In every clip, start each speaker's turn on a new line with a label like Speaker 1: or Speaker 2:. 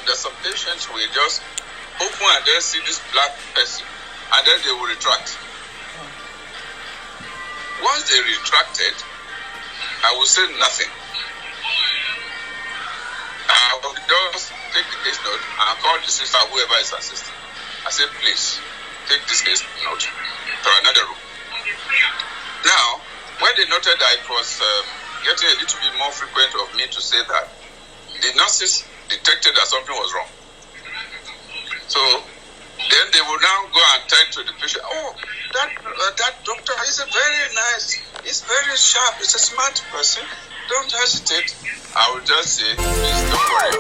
Speaker 1: there's some patients will just open and then see this black person, and then they will retract. Once they retracted, I will say nothing. I will just take the case note and call the sister, whoever is assisting. I said, please, take this case note to another room. Now, when they noted that it was getting a little bit more frequent of me to say that, the nurses detected that something was wrong. So then they will now go and tell to the patient, oh, that doctor is a very nice, he's very sharp, he's a smart person. Don't hesitate. I will just say, please don't worry.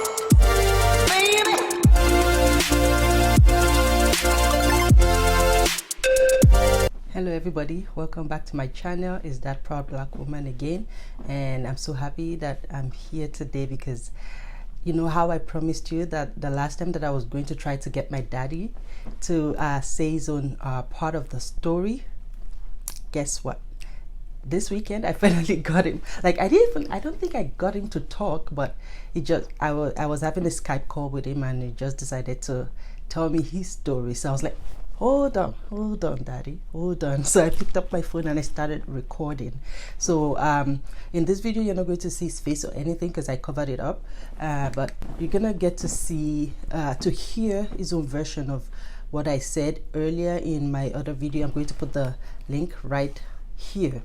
Speaker 2: Hello everybody, welcome back to my channel. It's That Proud Black Woman again, and I'm so happy that I'm here today because you know how I promised you that the last time that I was going to try to get my daddy to say his own part of the story. Guess what? This weekend I finally got him. Like I don't think I got him to talk, but I was having a Skype call with him and he just decided to tell me his story. So I was like, hold on daddy, hold on. So I picked up my phone and I started recording. So in this video you're not going to see his face or anything because I covered it up, but you're gonna get to see to hear his own version of what I said earlier in my other video. I'm going to put the link right here.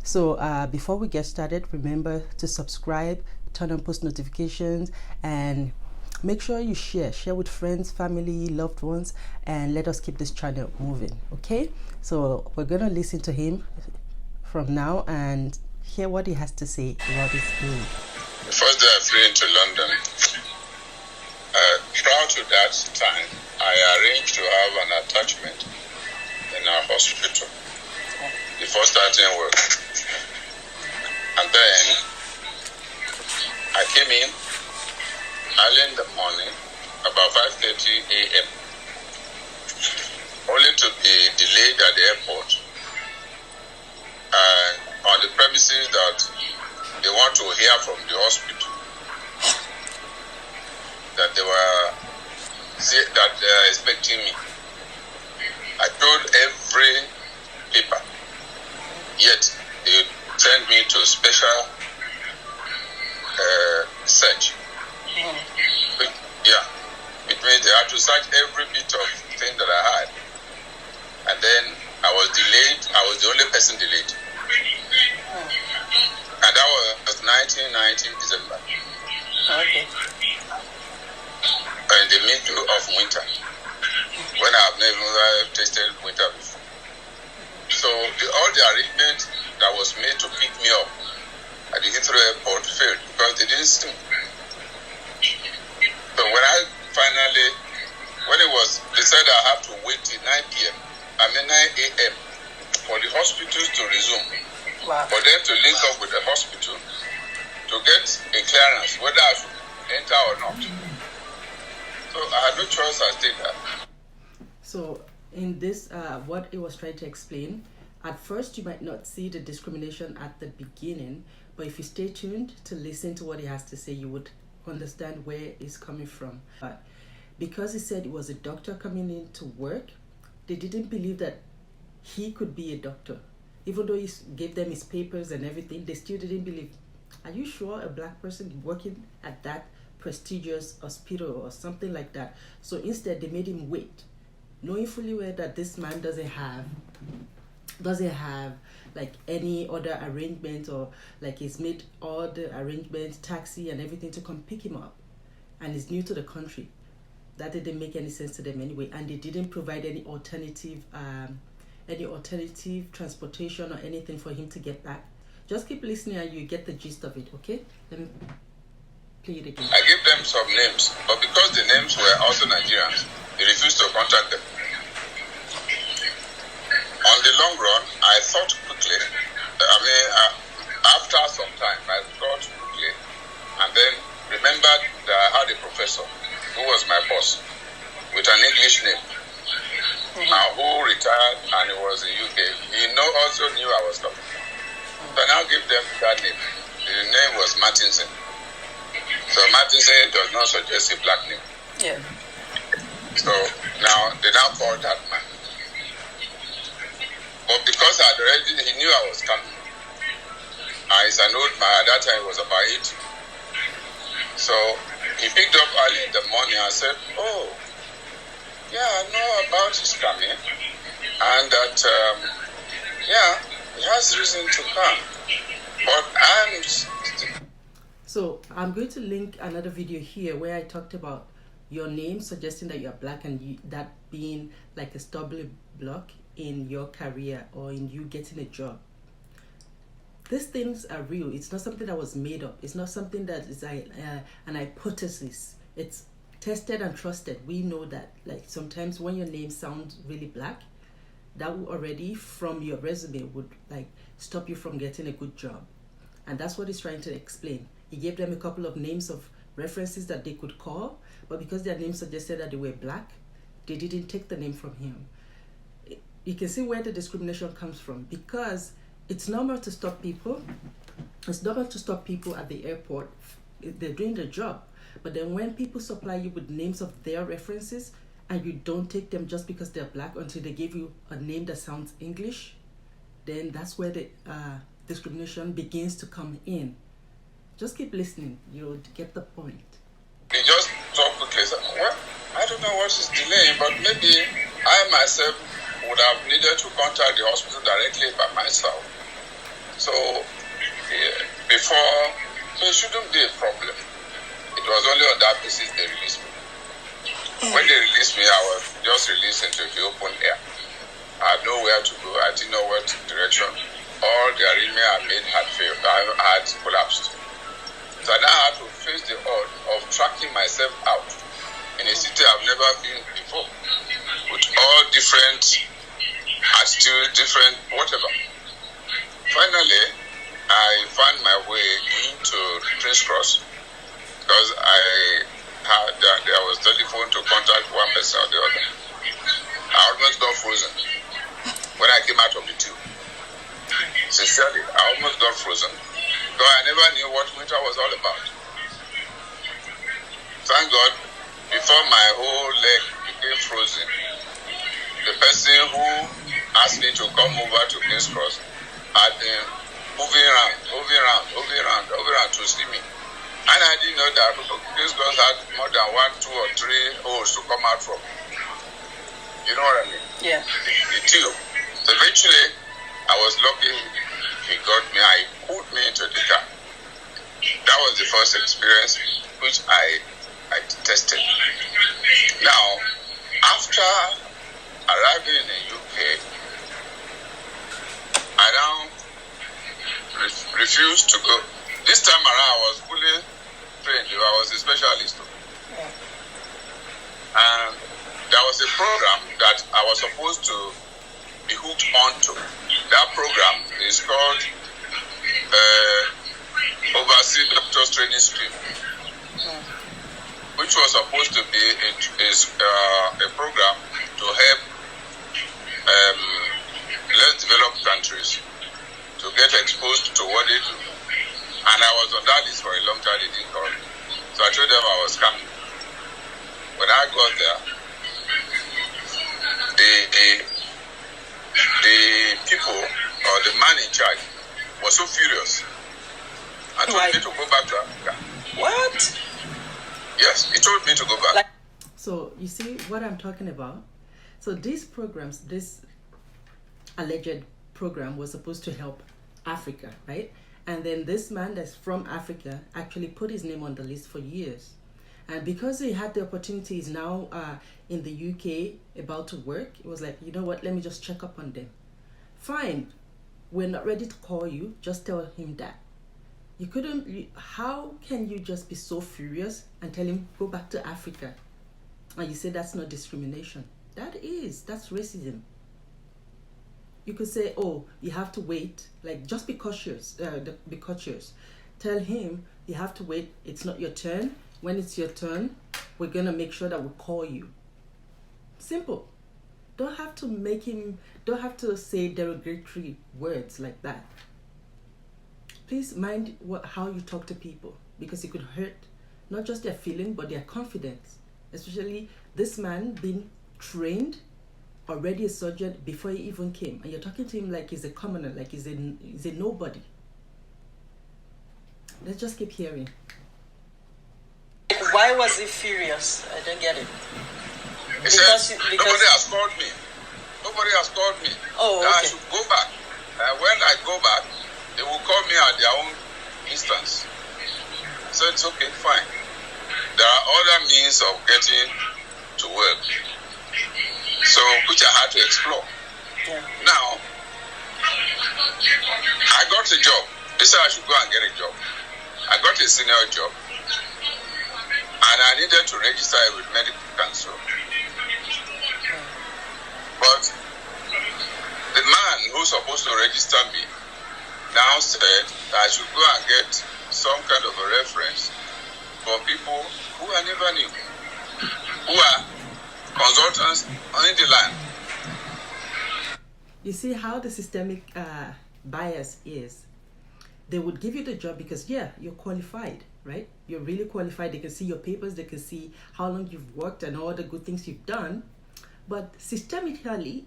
Speaker 2: So before we get started, remember to subscribe, turn on post notifications, and make sure you share with friends, family, loved ones, and let us keep this channel moving. Okay, so we're gonna listen to him from now and hear what he has to say about his story.
Speaker 1: The first day I flew into London, prior to that time, I arranged to have an attachment in our hospital before starting work. And then I came in early in the morning, about 5:30 a.m., only to be delayed at the airport on the premises that they want to hear from the hospital that they were expecting me. I told every paper, yet they sent me to special search. Yeah, it means they had to search every bit of thing that I had. And then I was delayed. I was the only person delayed. And that was 1990 December.
Speaker 2: Okay.
Speaker 1: In the middle of winter, when I have never tasted winter before. So all the arrangement that was made to pick me up at the Heathrow airport failed because they didn't see me. So when they said I have to wait till 9 a.m. for the hospitals to resume.
Speaker 2: Wow.
Speaker 1: For them to link up with the hospital to get a clearance, whether I should enter or not. So I had no choice, I stayed there.
Speaker 2: So in this, what it was trying to explain, at first you might not see the discrimination at the beginning, but if you stay tuned to listen to what he has to say, you would understand where it's coming from. But because he said it was a doctor coming in to work, they didn't believe that he could be a doctor. Even though he gave them his papers and everything, they still didn't believe. Are you sure a black person working at that prestigious hospital or something like that? So instead they made him wait, knowing fully well that this man doesn't have like any other arrangement, or like he's made all the arrangements, taxi and everything to come pick him up, and he's new to the country. That didn't make any sense to them anyway, and they didn't provide any alternative transportation or anything for him to get back. Just keep listening and you get the gist of it. Okay, let me play it again.
Speaker 1: I gave them some names, but because the names were also Nigerians, they refused to contact them. On the long run, I thought quickly. After some time, I thought quickly, and then remembered that I had a professor who was my boss with an English name, who retired and he was in UK. He also knew I was coming. So I now gave them that name. The name was Martinson. So Martinson does not suggest a black name.
Speaker 2: Yeah.
Speaker 1: So now they now call that man. But because he knew I was coming. He's an old man. At that time, he was about 80. So he picked up early in the morning and said, "Oh, yeah, I know about his coming, and that he has reason to come. But
Speaker 2: So I'm going to link another video here where I talked about your name suggesting that you're black and that being like a stumbling block in your career or in you getting a job. These things are real. It's not something that was made up. It's not something that is an hypothesis. It's tested and trusted. We know that, like, sometimes when your name sounds really black, that will already from your resume would like stop you from getting a good job. And that's what he's trying to explain. He gave them a couple of names of references that they could call, but because their name suggested that they were black, they didn't take the name from him. You can see where the discrimination comes from, because it's normal to stop people. It's normal to stop people at the airport. They're doing their job. But then when people supply you with names of their references and you don't take them just because they're black until they give you a name that sounds English, then that's where the discrimination begins to come in. Just keep listening. You'll get the point.
Speaker 1: He just talked quickly. Well, I don't know what is delaying, but maybe I myself would have needed to contact the hospital directly by myself. So it shouldn't be a problem. It was only on that basis they released me. When they released me, I was just released into the open air. I had nowhere to go. I didn't know what direction. All the arrangement I made had failed. I had collapsed. So I now had to face the odd of tracking myself out in a city I've never been before, with all different attitudes, different whatever. Finally, I found my way into Prince Cross because I was telephone to contact one person or the other. I almost got frozen when I came out of the tube. Sincerely, I almost got frozen. So I never knew what winter was all about. Thank God, before my whole leg became frozen, the person who asked me to come over to King's Cross had been moving around to see me. And I didn't know that King's Cross had more than 1, 2, or 3 holes to come out from. You know what I mean?
Speaker 2: Yeah.
Speaker 1: The tube. So eventually, I was lucky. He got me. I pulled me into the car. That was the first experience which I tested. Now, after arriving in the UK, I now refused to go. This time around, I was fully trained. I was a specialist. And there was a program that I was supposed to be hooked onto. That program is called Overseas Doctors Training Scheme, which was supposed to be a program to help less developed countries to get exposed to what they do. And I was on that list for a long time. They didn't call me. So I told them I was coming. When I got there, the people or the man in charge was so furious and told me to go back to Africa.
Speaker 2: What?
Speaker 1: Yes, he told me to go back.
Speaker 2: So you see what I'm talking about? So these programs, this alleged program was supposed to help Africa, right? And then this man that's from Africa actually put his name on the list for years. And because he had the opportunity, he's now in the UK about to work. It was like, you know what, let me just check up on them. Fine, we're not ready to call you. Just tell him that. You couldn't, how can you just be so furious and tell him, go back to Africa? And you say that's not discrimination. That's racism. You could say, oh, you have to wait. Like, just be cautious. Be cautious. Tell him, you have to wait. It's not your turn. When it's your turn, we're going to make sure that we call you. Simple. Don't have to say derogatory words like that. Please mind how you talk to people, because it could hurt not just their feeling, but their confidence. Especially this man being trained, already a surgeon before he even came, and you're talking to him like he's a commoner, like he's a nobody. Let's just keep hearing.
Speaker 3: Why was he furious? I don't get it.
Speaker 1: He said, nobody has called me. Nobody has called me.
Speaker 3: Oh, okay.
Speaker 1: I should go back. When I go back, they will call me at their own instance. So it's okay, fine. There are other means of getting to work, so which I had to explore.
Speaker 3: Yeah.
Speaker 1: Now, I got a job. They said I should go and get a job. I got a senior job, and I needed to register with medical council. But the man who's supposed to register me now said that I should go and get some kind of a reference for people who I never knew, who are consultants in the land.
Speaker 2: You see how the systemic bias is. They would give you the job because, yeah, you're qualified, right? You're really qualified. They can see your papers. They can see how long you've worked and all the good things you've done. But systemically,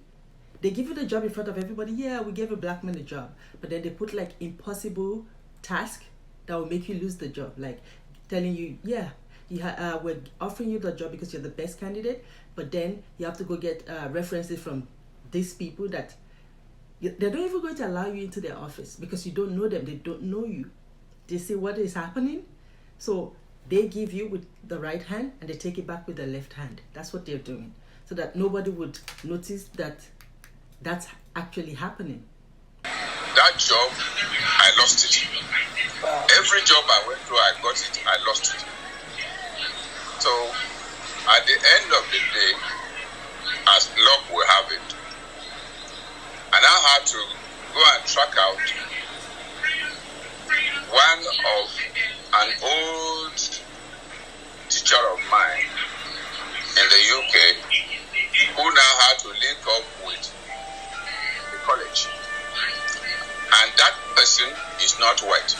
Speaker 2: they give you the job in front of everybody. Yeah, we gave a black man a job. But then they put like impossible task that will make you lose the job. Like telling you, yeah, we're offering you the job because you're the best candidate. But then you have to go get references from these people that they're not even going to allow you into their office because you don't know them. They don't know you. They see what is happening. So they give you with the right hand and they take it back with the left hand. That's what they're doing. So that nobody would notice that that's actually happening.
Speaker 1: That job, I lost it.
Speaker 3: Wow.
Speaker 1: Every job I went to, I got it, I lost it. So at the end of the day, as luck will have it, I now had to go and track out one of an old teacher of mine in the UK who now had to link up with the college. And that person is not white.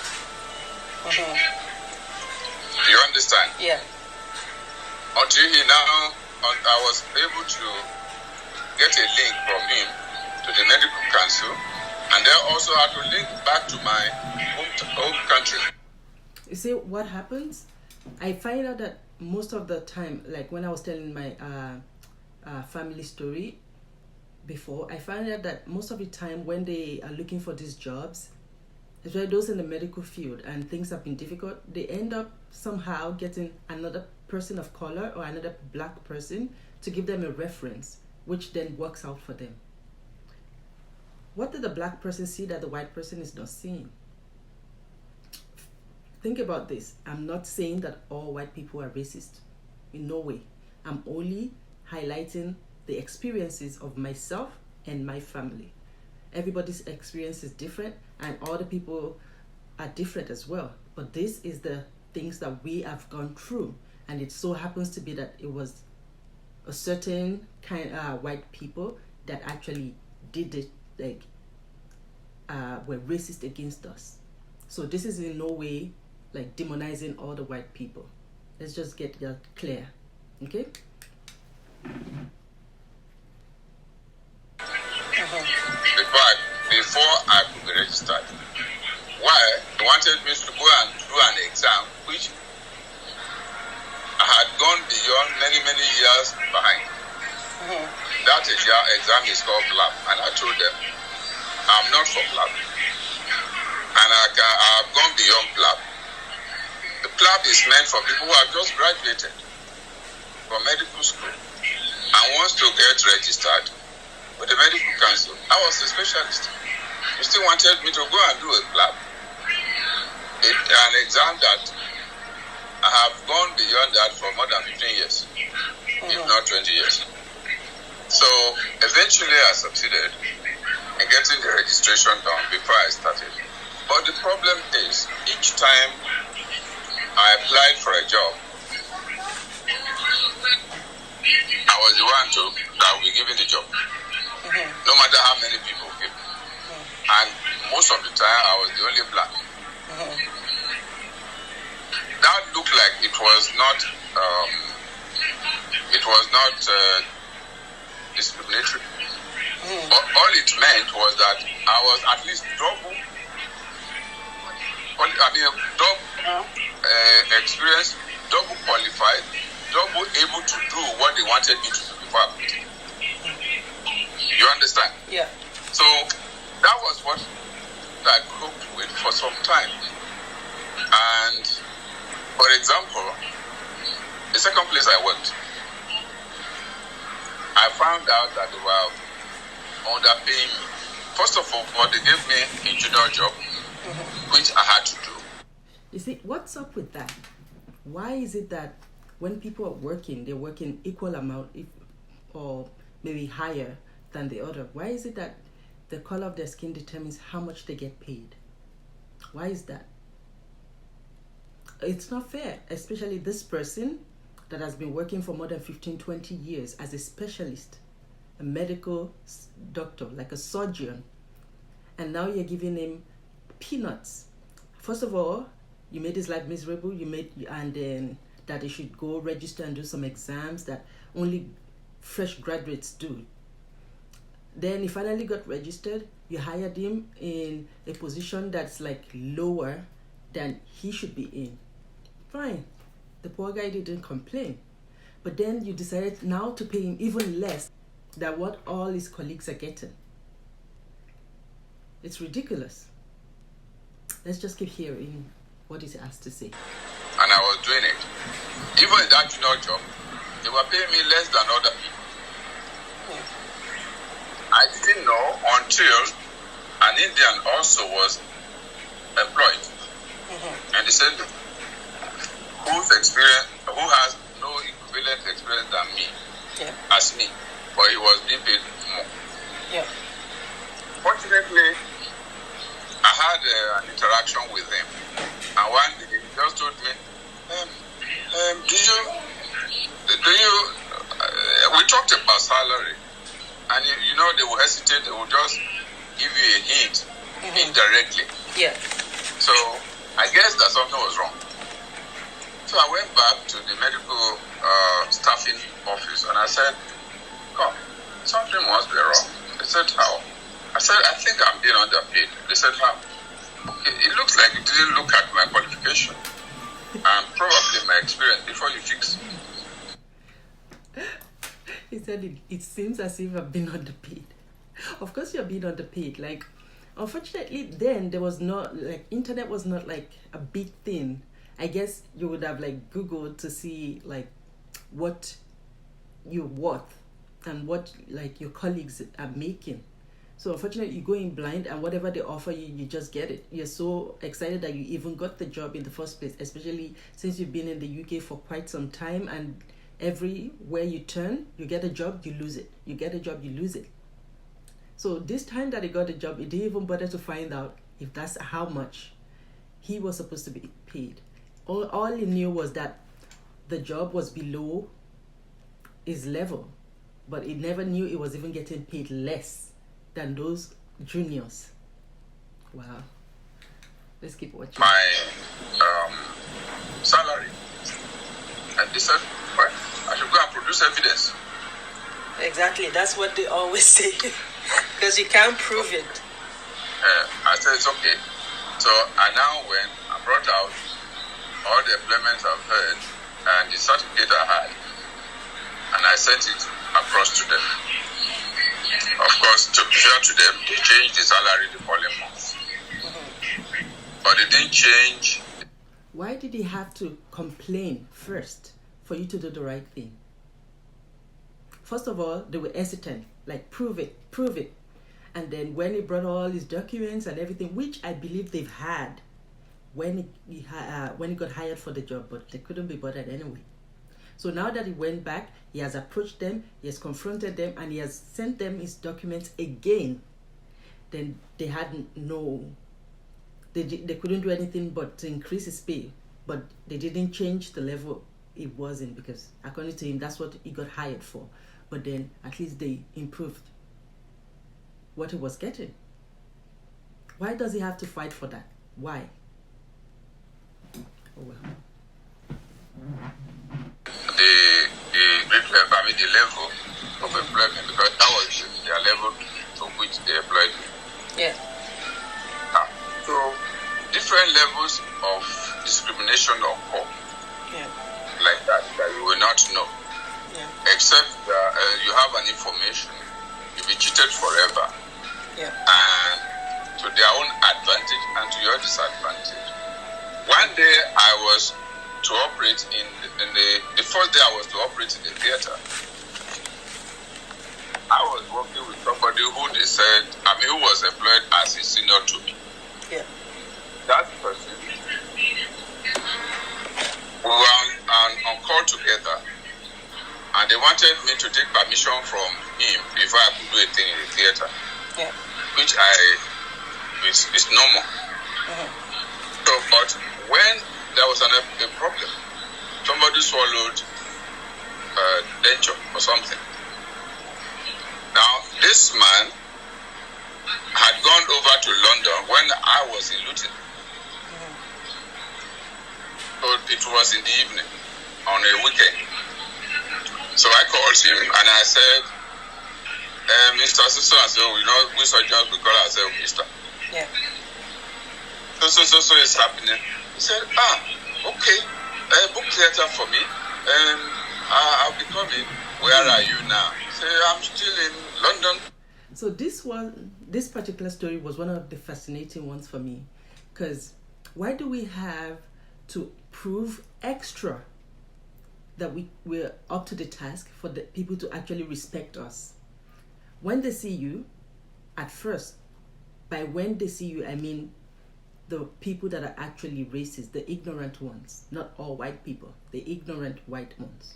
Speaker 3: Mm-hmm.
Speaker 1: Do you understand?
Speaker 3: Yeah.
Speaker 1: Until I was able to get a link from him to the medical council, and then also had to link back to my home country.
Speaker 2: You see what happens? I find out that most of the time, like when I was telling my family story before, I find out that most of the time when they are looking for these jobs, especially those in the medical field, and things have been difficult, they end up somehow getting another person of color or another black person to give them a reference, which then works out for them. What did the black person see that the white person is not seeing? Think about this. I'm not saying that all white people are racist. In no way. I'm only highlighting the experiences of myself and my family. Everybody's experience is different, and all the people are different as well. But this is the things that we have gone through, and it so happens to be that it was a certain kind of white people that actually did it, like were racist against us. So this is in no way like demonizing all the white people. Let's just get that clear, okay?
Speaker 1: Before I could be registered, why they wanted me to go and do an exam, which I had gone beyond many years behind. That exam is called BLAP, and I told them I'm not for BLAP, and I have gone beyond BLAP. The BLAP is meant for people who have just graduated from medical school and wants to get registered with the medical council. I was a specialist. You still wanted me to go and do a BLAP, an exam that I have gone beyond that for more than 15 years, if not 20 years. So eventually I succeeded in getting the registration done before I started. But the problem is, each time I applied for a job, I was the one that will be given the job, no matter how many people give. And most of the time, I was the only black. that looked like it was not discriminatory. All it meant was that I was at least double experienced, double qualified, double able to do what they wanted me to do before I quit. You understand?
Speaker 3: Yeah.
Speaker 1: So that was what I coped with for some time. And for example, the second place I worked, I found out that they were underpaying me. First of all, they gave me a junior job, which I had to do.
Speaker 2: You see, what's up with that? Why is it that when people are working, they're working equal amount or maybe higher than the other? Why is it that the color of their skin determines how much they get paid? Why is that? It's not fair, especially this person that has been working for more than 15, 20 years as a specialist, a medical doctor, like a surgeon, and now you're giving him peanuts. First of all, you made his life miserable. And then that he should go register and do some exams that only fresh graduates do. Then he finally got registered. You hired him in a position that's like lower than he should be in. Fine. The poor guy didn't complain. But then you decided now to pay him even less than what all his colleagues are getting. It's ridiculous. Let's just keep hearing what he has to say.
Speaker 1: And I was doing it. Even in that junior job, they were paying me less than other people. I didn't know until an Indian also was employed. And they said, who has no equivalent experience than me, as me, but he was being paid more.
Speaker 3: Yeah.
Speaker 1: Fortunately, I had an interaction with him, and one day he just told me, we talked about salary, and you know they will hesitate, they will just give you a hint indirectly.
Speaker 3: Yeah.
Speaker 1: So I guess that something was wrong. So I went back to the medical staffing office and I said, come, something must be wrong. They said, how? I said, I think I'm being underpaid. They said, how? Okay, it looks like you didn't look at my qualification and probably my experience before you fix it.
Speaker 2: He said, it seems as if I've been underpaid. Of course you're being underpaid. Like, unfortunately, then there was not, like, internet was not like a big thing. I guess you would have like Googled to see like what you're worth and what like your colleagues are making. So unfortunately, you go in blind and whatever they offer you, you just get it. You're so excited that you even got the job in the first place, especially since you've been in the UK for quite some time, and everywhere you turn, you get a job, you lose it. You get a job, you lose it. So this time that he got a job, he didn't even bother to find out if that's how much he was supposed to be paid. All he knew was that the job was below his level, but he never knew he was even getting paid less than those juniors. Wow. Let's keep watching.
Speaker 1: My salary. And they said, well, I should go and produce evidence.
Speaker 3: Exactly. That's what they always say. Because you can't prove it.
Speaker 1: I said, it's okay. So I now went and brought out all the employments I've heard and the certificate I had, and I sent it across to them. Of course, to be fair to them, they changed the salary the following month. But they didn't change.
Speaker 2: Why did he have to complain first for you to do the right thing? First of all, they were hesitant, like prove it. And then when he brought all his documents and everything, which I believe they've had when he got hired for the job, but they couldn't be bothered anyway. So now that he went back, he has approached them, he has confronted them, and he has sent them his documents again. Then they they couldn't do anything but to increase his pay, but they didn't change the level it was in, because according to him, that's what he got hired for. But then at least they improved what he was getting. Why does he have to fight for that? Why? Oh well.
Speaker 1: the level of employment, because that was their level to which they employed me.
Speaker 3: Yeah.
Speaker 1: So different levels of discrimination occur.
Speaker 3: Yeah.
Speaker 1: Like that you will not know.
Speaker 3: Yeah.
Speaker 1: Except that you have an information, you'll be cheated forever.
Speaker 3: Yeah.
Speaker 1: And to their own advantage and to your disadvantage. One day I was to operate in the first day I was to operate in the theater. I was working with somebody who who was employed as a senior to me.
Speaker 3: Yeah.
Speaker 1: That person, we were on call together, and they wanted me to take permission from him before I could do a thing in the theater.
Speaker 3: Yeah.
Speaker 1: Which it's normal.
Speaker 3: Mm-hmm.
Speaker 1: So, but when there was a problem, somebody swallowed denture or something. Now, this man had gone over to London when I was in Luton.
Speaker 3: Mm-hmm.
Speaker 1: So it was in the evening, on a weekend. So I called him and I said, Mr. So, we surgeons, we call ourselves Mr.
Speaker 3: Yeah.
Speaker 1: So is happening. He said, okay, book theater for me. I'll be coming. Where are you now? Say, I'm still in London.
Speaker 2: So this particular story was one of the fascinating ones for me, because why do we have to prove extra that we're up to the task for the people to actually respect us? When they see you, at first, by when they see you, I mean the people that are actually racist, the ignorant ones, not all white people, the ignorant white ones.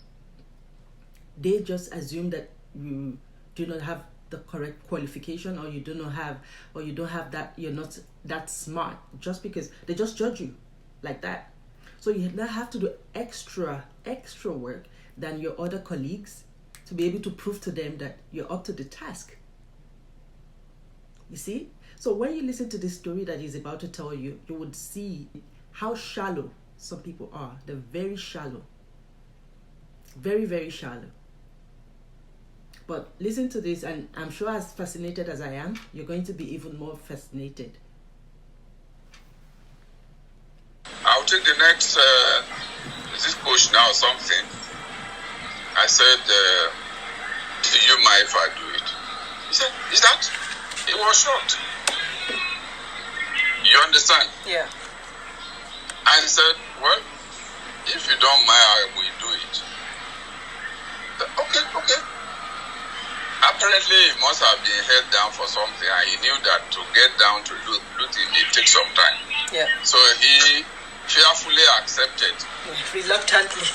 Speaker 2: They just assume that you do not have the correct qualification, or you don't have that, you're not that smart, just because they just judge you like that. So you now have to do extra work than your other colleagues to be able to prove to them that you're up to the task. You see? So when you listen to this story that he's about to tell you, you would see how shallow some people are. They're very shallow. Very, very shallow. But listen to this, and I'm sure as fascinated as I am, you're going to be even more fascinated.
Speaker 1: I'll take the next, is this coach now or something? I said, do you mind if I do it? He said, is that? He was shocked. You understand?
Speaker 3: Yeah.
Speaker 1: I said, well, if you don't mind, I will do it. Okay. Apparently, he must have been held down for something, and he knew that to get down to Luton, it takes some time.
Speaker 3: Yeah.
Speaker 1: So he fearfully accepted.
Speaker 3: Reluctantly.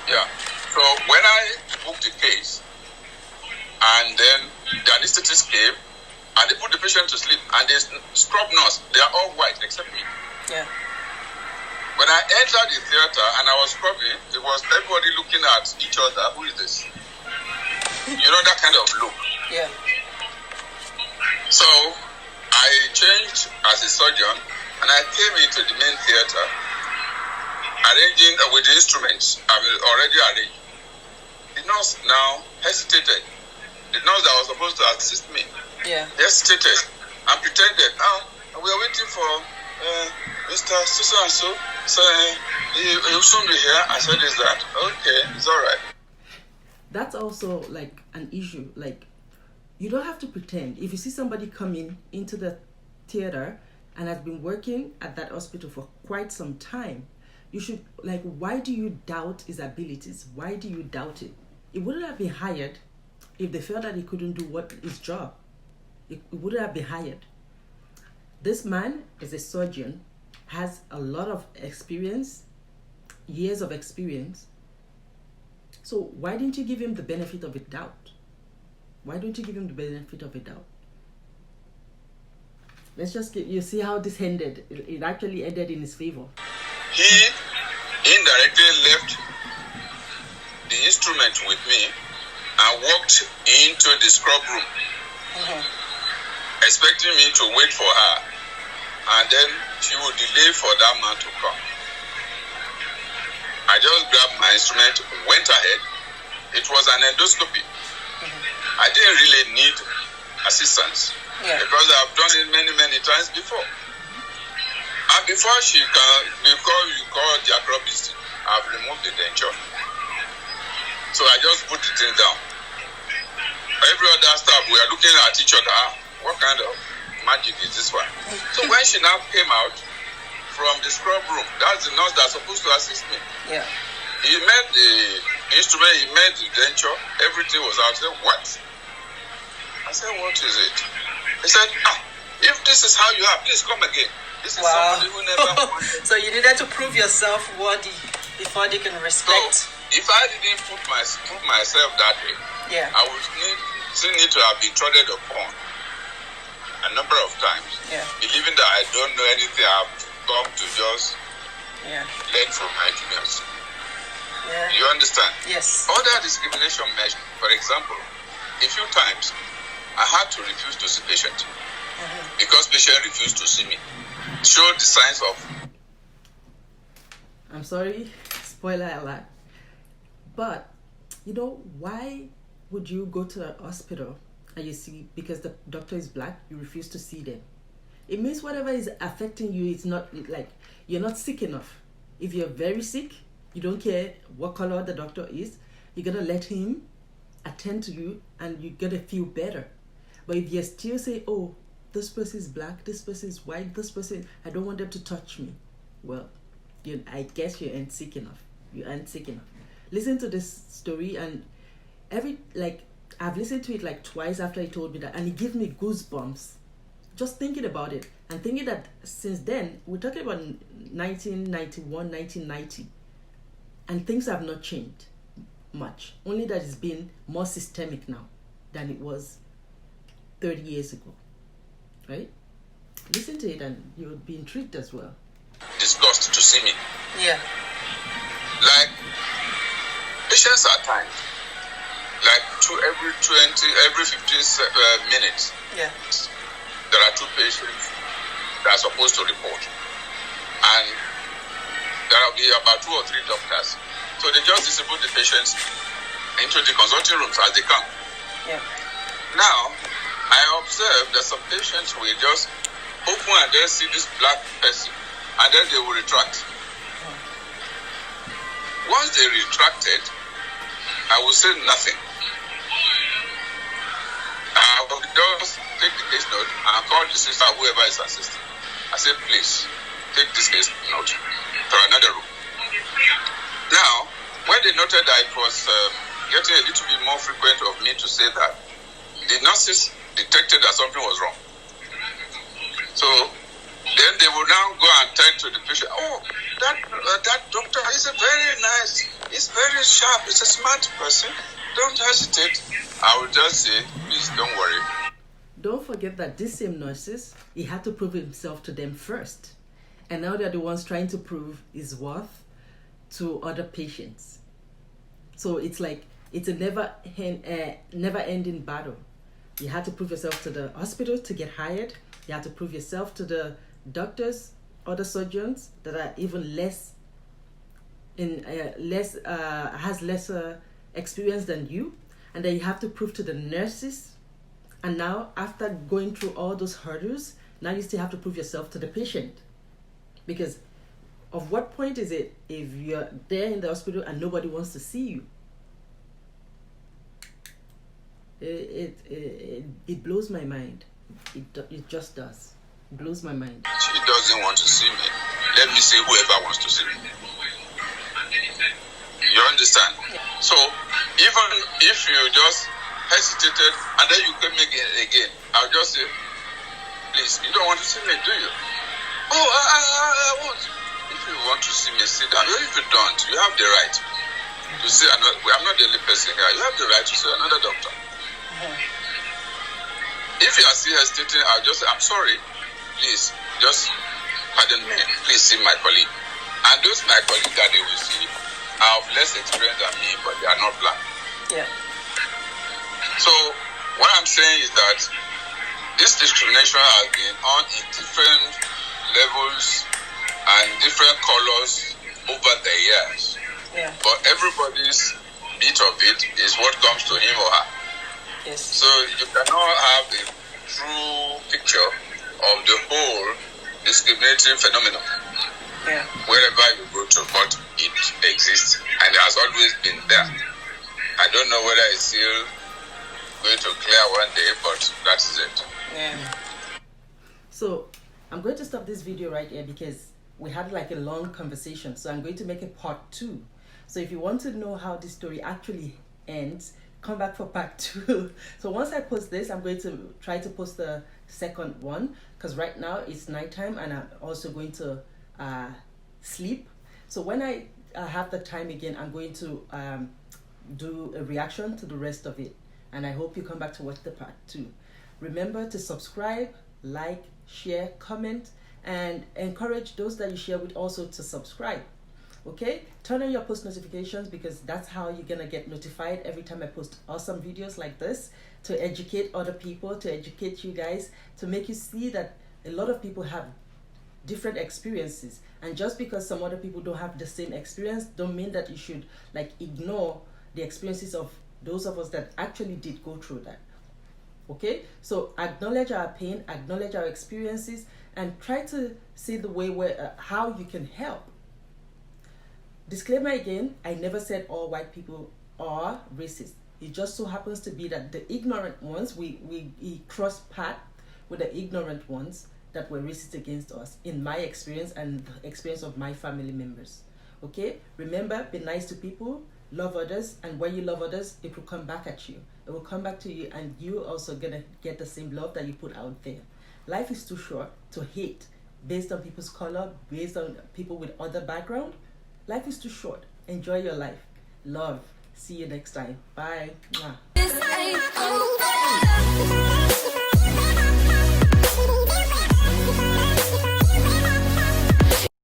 Speaker 1: Yeah. So when I booked the case, and then the anesthetist came, and they put the patient to sleep, and they scrub nurse. They are all white except me.
Speaker 3: Yeah.
Speaker 1: When I entered the theater and I was scrubbing, it was everybody looking at each other. Who is this? You know, that kind of look.
Speaker 3: Yeah.
Speaker 1: So I changed as a surgeon, and I came into the main theater, arranging with the instruments already arranged. The nurse now hesitated. The nurse that was supposed to assist me hesitated and pretended, we are waiting for Mr. So-and-so. So he'll soon be here. I said, is that? Okay, it's all right.
Speaker 2: That's also like an issue. Like, you don't have to pretend. If you see somebody coming into the theater and has been working at that hospital for quite some time, you should, like, why do you doubt his abilities? Why do you doubt it? It wouldn't have been hired if they felt that he couldn't do his job. It wouldn't have been hired. This man is a surgeon, has a lot of experience, years of experience. So why didn't you give him the benefit of a doubt? Why don't you give him the benefit of a doubt? Let's just you see how this ended. It actually ended in his favor.
Speaker 1: He indirectly left the instrument with me and walked into the scrub room, expecting me to wait for her, and then she would delay for that man to come. I just grabbed my instrument, went ahead. It was an endoscopy. I didn't really need assistance because I've done it many, many times before. And before you call diachrobist, I've removed the denture. So I just put the thing down. Every other staff, we are looking at each other. What kind of magic is this one? So when she now came out from the scrub room, that's the nurse that's supposed to assist me.
Speaker 3: Yeah.
Speaker 1: He made the instrument, he made the denture, everything was out. I said, what? I said, what is it? He said, if this is how you are, please come again. This is somebody who never wanted.
Speaker 3: So you needed to prove yourself worthy before they can respect.
Speaker 1: So, if I didn't prove myself that way, I would still need to have been trodden upon a number of times, believing that I don't know anything. I've come to just learn from my juniors. You understand?
Speaker 3: Yes.
Speaker 1: Other discrimination measures, for example, a few times I had to refuse to see patient because patient refused to see me. Show the signs of.
Speaker 2: I'm sorry, spoiler alert. But, why would you go to a hospital and you see, because the doctor is black, you refuse to see them? It means whatever is affecting you, it's not like you're not sick enough. If you're very sick, you don't care what color the doctor is, you're going to let him attend to you and you're going to feel better. But if you still say, oh, this person is black, this person is white, this person, I don't want them to touch me. Well, I guess you ain't sick enough. You aren't sick enough. Listen to this story, and I've listened to it twice after he told me that, and it gives me goosebumps just thinking about it and thinking that since then, we're talking about 1991, 1990, and things have not changed much, only that it's been more systemic now than it was 30 years ago, right? Listen to it and you'll be intrigued as well.
Speaker 1: Disgust to see me.
Speaker 3: Yeah.
Speaker 1: Patients are timed. Every 15 minutes.
Speaker 3: Yeah.
Speaker 1: There are 2 patients that are supposed to report. And there will be about 2 or 3 doctors. So they just distribute the patients into the consulting rooms as they come.
Speaker 3: Yeah.
Speaker 1: Now, I observe that some patients will just open and then see this black person, and then they will retract. Once they retracted, I will say nothing. I will just take the case note and call the sister, whoever is assisting. I say, please, take this case note to another room. Now, when they noted that it was getting a little bit more frequent of me to say that, the nurses detected that something was wrong. So then they will now go and tell to the patient, oh, that doctor is a very nice, he's very sharp, he's a smart person. Don't hesitate. I will just say, please don't worry.
Speaker 2: Don't forget that these same nurses, he had to prove himself to them first. And now they're the ones trying to prove his worth to other patients. So it's it's a never-ending battle. You had to prove yourself to the hospital to get hired. You had to prove yourself to the doctors, other surgeons that are even has lesser experience than you, and then you have to prove to the nurses. And now, after going through all those hurdles, now you still have to prove yourself to the patient. Because of what point is it if you're there in the hospital and nobody wants to see you? It blows my mind. It just does. It blows my mind.
Speaker 1: She doesn't want to see me. Let me see whoever wants to see me. You understand? So even if you just hesitated and then you came again, I'll just say, please, you don't want to see me, do you? Oh, I won't. If you want to see me, sit down. If you don't, you have the right to see another. I'm not the only person here. You have the right to see another doctor. If you are still hesitating, I'll just say, I'm sorry. Please, just pardon me. Please see my colleague. And those my colleagues that they will see are of less experience than me, but they are not black.
Speaker 3: Yeah.
Speaker 1: So what I'm saying is that this discrimination has been on in different levels and different colors over the years.
Speaker 3: Yeah.
Speaker 1: But everybody's bit of it is what comes to him or her.
Speaker 3: Yes.
Speaker 1: So you cannot have a true picture of the whole discriminatory phenomenon.
Speaker 3: Yeah.
Speaker 1: Wherever you go to, but it exists and it has always been there. I don't know whether it's still going to clear one day, but that is it.
Speaker 3: Yeah.
Speaker 2: So I'm going to stop this video right here because we had like a long conversation. So I'm going to make a part 2. So if you want to know how this story actually ends, come back for part 2. So once I post this, I'm going to try to post the second one because right now it's nighttime and I'm also going to sleep. So when I have the time again, I'm going to do a reaction to the rest of it. And I hope you come back to watch the part 2. Remember to subscribe, like, share, comment, and encourage those that you share with also to subscribe. Okay, turn on your post notifications because that's how you're gonna get notified every time I post awesome videos like this, to educate other people, to educate you guys, to make you see that a lot of people have different experiences, and just because some other people don't have the same experience don't mean that you should like ignore the experiences of those of us that actually did go through that. Okay, so acknowledge our pain, acknowledge our experiences, and try to see the way where how you can help. Disclaimer again, I never said all white people are racist. It just so happens to be that the ignorant ones, we cross path with the ignorant ones that were racist against us, in my experience and the experience of my family members. Okay, remember, be nice to people, love others, and when you love others, it will come back at you. It will come back to you, and you also gonna get the same love that you put out there. Life is too short to hate based on people's color, based on people with other background. Life is too short. Enjoy your life. Love. See you next time. Bye. Mwah.